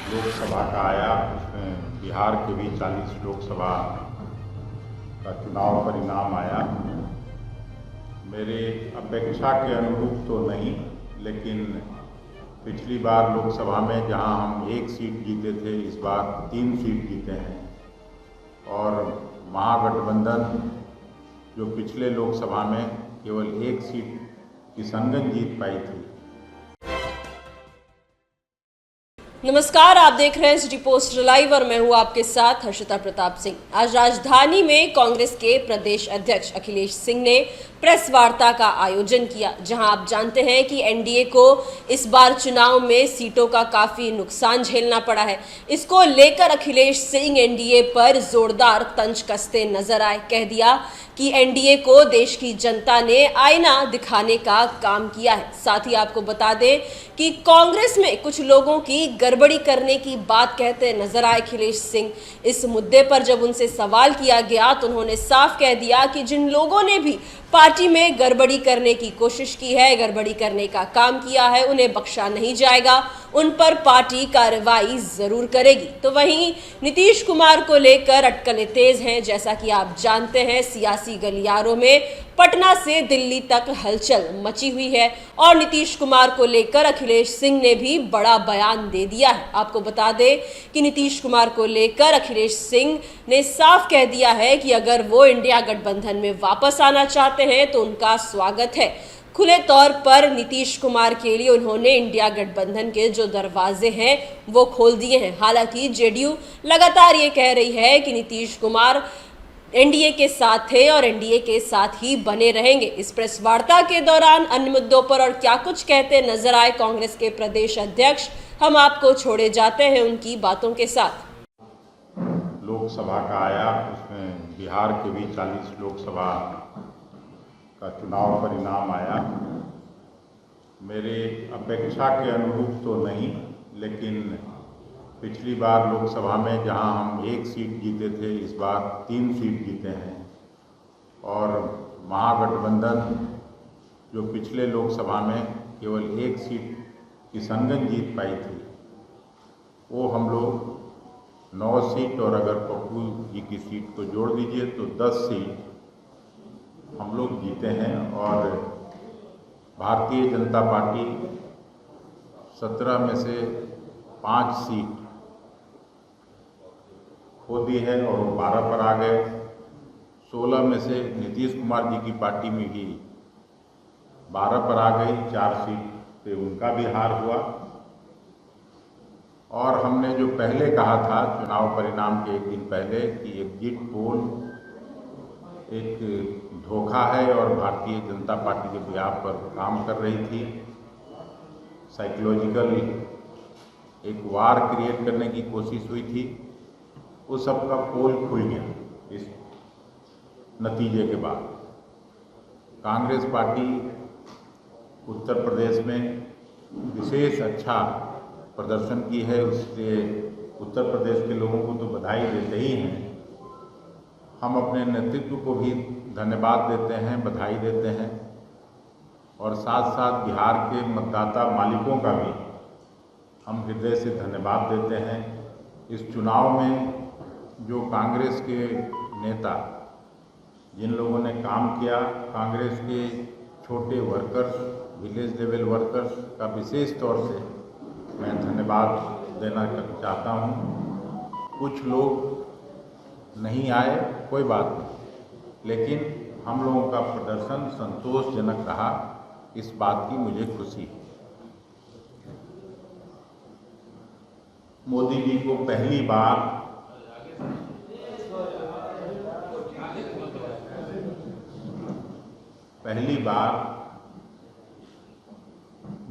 लोकसभा का आया, उसमें बिहार के भी 40 लोकसभा का चुनाव परिणाम आया। मेरे अपेक्षा के अनुरूप तो नहीं, लेकिन पिछली बार लोकसभा में जहां हम 1 सीट जीते थे, इस बार 3 सीट जीते हैं। और महागठबंधन जो पिछले लोकसभा में केवल 1 सीट किशनगंज जीत पाई थी। नमस्कार, आप देख रहे हैं सिटी पोस्ट लाइव और मैं हूं आपके साथ हर्षिता प्रताप सिंह। आज राजधानी में कांग्रेस के प्रदेश अध्यक्ष अखिलेश सिंह ने प्रेस वार्ता का आयोजन किया, जहां आप जानते हैं कि एनडीए को इस बार चुनाव में सीटों का काफी नुकसान झेलना पड़ा है। इसको लेकर अखिलेश सिंह एनडीए पर जोरदार तंज कसते नजर आए। कह दिया कि एनडीए को देश की जनता ने आईना दिखाने का काम किया है। साथ ही आपको बता दें कि कांग्रेस में कुछ लोगों की गड़बड़ी करने की बात कहते नजर आए अखिलेश सिंह। इस मुद्दे पर जब उनसे सवाल किया गया तो उन्होंने साफ कह दिया कि जिन लोगों ने भी पार्टी में गड़बड़ी करने की कोशिश की है, गड़बड़ी करने का काम किया है, उन्हें बख्शा नहीं जाएगा, उन पर पार्टी कार्रवाई जरूर करेगी। तो वहीं नीतीश कुमार को लेकर अटकलें तेज हैं। जैसा कि आप जानते हैं, सियासी गलियारों में पटना से दिल्ली तक हलचल मची हुई है और नीतीश कुमार को लेकर अखिलेश सिंह ने भी बड़ा बयान दे दिया है। आपको बता दें कि नीतीश कुमार को लेकर अखिलेश सिंह ने साफ कह दिया है कि अगर वो इंडिया गठबंधन में वापस आना चाहते हैं तो उनका स्वागत है। खुले तौर पर नीतीश कुमार के लिए उन्होंने इंडिया गठबंधन के जो दरवाजे हैं वो खोल दिए हैं। हालांकि जेडीयू लगातार ये कह रही है कि नीतीश कुमार एनडीए के साथ थे और एनडीए के साथ ही बने रहेंगे। इस प्रेस वार्ता के दौरान अन्य मुद्दों पर और क्या कुछ कहते नजर आए कांग्रेस के प्रदेश अध्यक्ष, हम आपको छोड़े जाते हैं उनकी बातों के साथ। लोकसभा का आया, उसमें बिहार के भी 40 लोकसभा का चुनाव परिणाम आया। मेरे अपेक्षा के अनुरूप तो नहीं, लेकिन पिछली बार लोकसभा में जहां हम 1 सीट जीते थे, इस बार 3 सीट जीते हैं। और महागठबंधन जो पिछले लोकसभा में केवल 1 सीट किशनगंज जीत पाई थी, वो हम लोग 9 सीट, और अगर पप्पू जी की सीट को जोड़ दीजिए तो 10 सीट हम लोग जीते हैं। और भारतीय जनता पार्टी 17 में से 5 सीट खो दी है और वो 12 पर आ गए। 16 में से नीतीश कुमार जी की पार्टी में भी 12 पर आ गई, 4 सीट पे उनका भी हार हुआ। और हमने जो पहले कहा था चुनाव परिणाम के 1 दिन पहले कि एग्जिट पोल एक धोखा है और भारतीय जनता पार्टी के बिहार पर काम कर रही थी, साइकोलॉजिकल एक वार क्रिएट करने की कोशिश हुई थी, वो सब का पोल खुल गया। इस नतीजे के बाद कांग्रेस पार्टी उत्तर प्रदेश में विशेष अच्छा प्रदर्शन की है, उससे उत्तर प्रदेश के लोगों को तो बधाई देते ही हैं। हम अपने नेतृत्व को भी धन्यवाद देते हैं, बधाई देते हैं, और साथ साथ बिहार के मतदाता मालिकों का भी हम हृदय से धन्यवाद देते हैं। इस चुनाव में जो कांग्रेस के नेता, जिन लोगों ने काम किया, कांग्रेस के छोटे वर्कर्स, विलेज लेवल वर्कर्स का विशेष तौर से मैं धन्यवाद देना चाहता हूँ। कुछ लोग नहीं आए, कोई बात नहीं, लेकिन हम लोगों का प्रदर्शन संतोषजनक रहा, इस बात की मुझे खुशी है। मोदी जी को पहली बार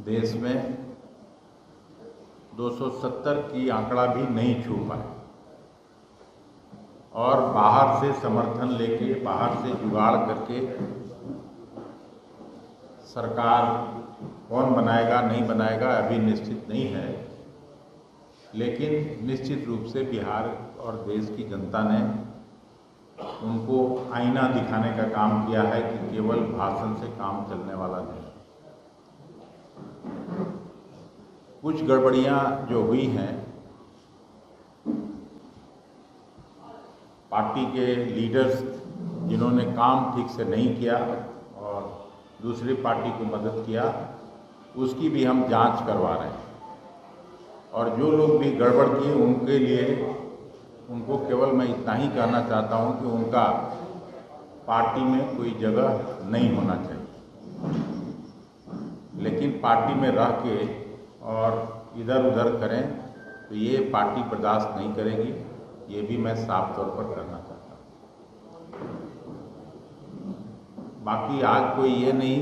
देश में 270 की आंकड़ा भी नहीं छू पाए, और बाहर से समर्थन लेके, बाहर से जुगाड़ करके सरकार कौन बनाएगा नहीं बनाएगा अभी निश्चित नहीं है, लेकिन निश्चित रूप से बिहार और देश की जनता ने उनको आईना दिखाने का काम किया है कि केवल भाषण से काम चलने वाला नहीं। कुछ गड़बड़ियां जो हुई हैं पार्टी के लीडर्स जिन्होंने काम ठीक से नहीं किया और दूसरी पार्टी को मदद किया, उसकी भी हम जांच करवा रहे हैं। और जो लोग भी गड़बड़ किए उनके लिए उनको केवल मैं इतना ही कहना चाहता हूं कि उनका पार्टी में कोई जगह नहीं होना चाहिए, लेकिन पार्टी में रह के और इधर उधर करें तो ये पार्टी बर्दाश्त नहीं करेगी, ये भी मैं साफ तौर पर कहना चाहता हूँ। बाकी आज कोई ये नहीं,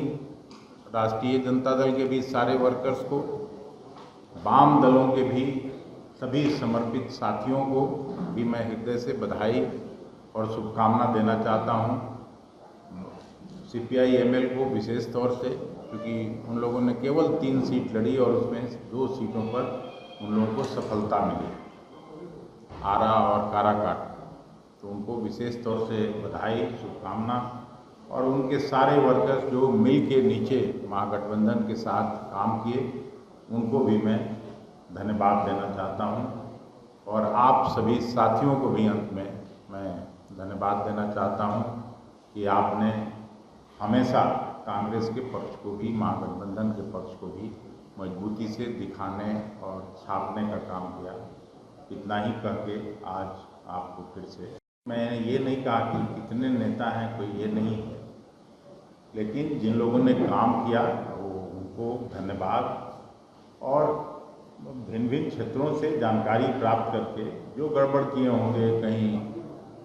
राष्ट्रीय जनता दल के भी सारे वर्कर्स को, वाम दलों के भी सभी समर्पित साथियों को भी मैं हृदय से बधाई और शुभकामना देना चाहता हूँ। CPI ML को विशेष तौर से, क्योंकि उन लोगों ने केवल 3 सीट लड़ी और उसमें 2 सीटों पर उन लोगों को सफलता मिली, आरा और काराकाट, तो उनको विशेष तौर से बधाई, शुभकामना। और उनके सारे वर्कर्स जो मिल के नीचे महागठबंधन के साथ काम किए, उनको भी मैं धन्यवाद देना चाहता हूं। और आप सभी साथियों को भी अंत में मैं धन्यवाद देना चाहता हूं कि आपने हमेशा कांग्रेस के पक्ष को भी, महागठबंधन के पक्ष को भी मजबूती से दिखाने और छापने का काम किया। इतना ही कह के आज आपको फिर से, मैं ये नहीं कहा कि कितने नेता हैं, कोई ये नहीं है, लेकिन जिन लोगों ने काम किया वो उनको धन्यवाद। और भिन्न भिन्न क्षेत्रों से जानकारी प्राप्त करके जो गड़बड़ किए होंगे, कहीं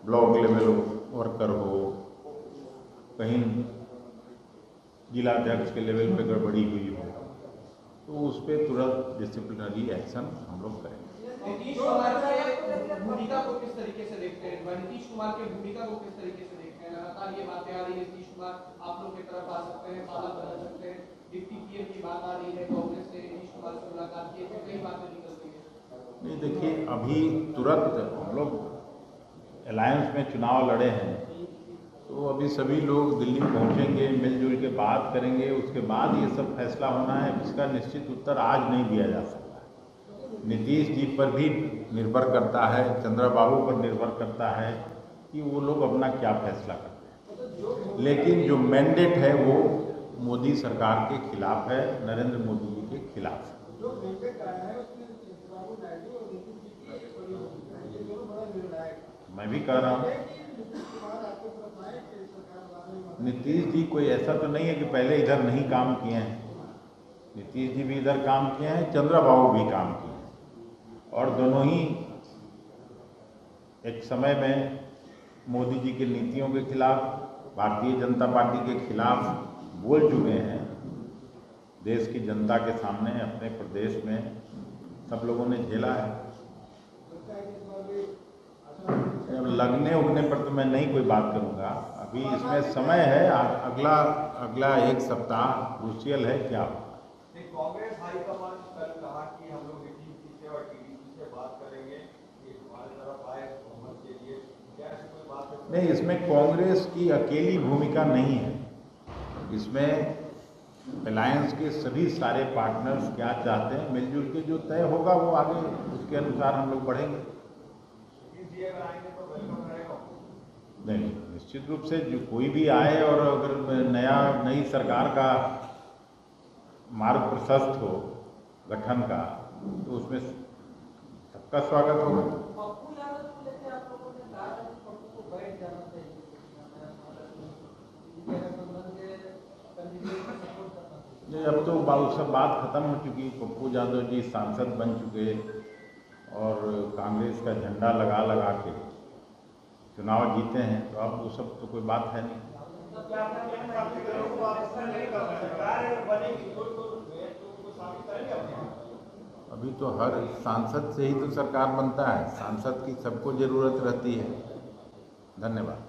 ब्लॉक लेवल वर्कर हो, कहीं जिलाध्यक्ष के लेवल पे गड़बड़ी हुई हो, तो उस पर तुरंत डिसिप्लिनरी एक्शन हम लोग करेंगे। नीतीश कुमार की भूमिका को किस तरीके से देखते हैं? नीतीश कुमार की भूमिका को किस तरीके से देखते हैं? लगातार ये बातें आ रही है, नीतीश कुमार आप लोग की तरफ आ सकते हैं, पाला बदल सकते हैं, डिप्टी पीएम की बात आ रही है, कांग्रेस ने नीतीश कुमार से मुलाकात की, तो कई बातें निकल रही है। नहीं, देखिए, अभी तुरंत हम लोग अलायंस में चुनाव लड़े हैं, तो अभी सभी लोग दिल्ली पहुंचेंगे, मिलजुल के बात करेंगे, उसके बाद ये सब फैसला होना है। इसका निश्चित उत्तर आज नहीं दिया जा सकता। नीतीश जी पर भी निर्भर करता है, चंद्रबाबू पर निर्भर करता है कि वो लोग अपना क्या फैसला करते हैं। लेकिन जो मैंडेट है वो मोदी सरकार के खिलाफ है, नरेंद्र मोदी जी के खिलाफ है। मैं भी कह रहा हूँ, नीतीश जी कोई ऐसा तो नहीं है कि पहले इधर नहीं काम किए हैं। नीतीश जी भी इधर काम किए हैं, चंद्रबाबू भी काम किए हैं, और दोनों ही एक समय में मोदी जी की नीतियों के खिलाफ, भारतीय जनता पार्टी के खिलाफ बोल चुके हैं। देश की जनता के सामने, अपने प्रदेश में सब लोगों ने झेला है। अब लगने उगने पर तो मैं नहीं कोई बात करूंगा, अभी इसमें समय है। अगला 1 सप्ताह क्रूशियल है। क्या कांग्रेस हाईकमान कल कहा कि हम लोग टीडीपी से और टीडीपी से बात करेंगे कि हमारे तरफ आए बहुमत के लिए, क्या ऐसी कोई बात है? नहीं, इसमें कांग्रेस की अकेली भूमिका नहीं है। इसमें अलायंस के सभी सारे पार्टनर्स क्या चाहते हैं, मिलजुल के जो तय होगा वो आगे उसके अनुसार हम लोग बढ़ेंगे। नहीं, निश्चित रूप से जो कोई भी आए और अगर नई सरकार का मार्ग प्रशस्त हो गठन का, तो उसमें सबका स्वागत होगा। नहीं, अब तो सब बात खत्म हो चुकी। पप्पू यादव जी सांसद बन चुके और कांग्रेस का झंडा लगा के चुनाव जीते हैं, तो अब वो सब तो कोई बात है नहीं। अभी तो हर सांसद से ही तो सरकार बनता है, सांसद की सबको जरूरत रहती है। धन्यवाद।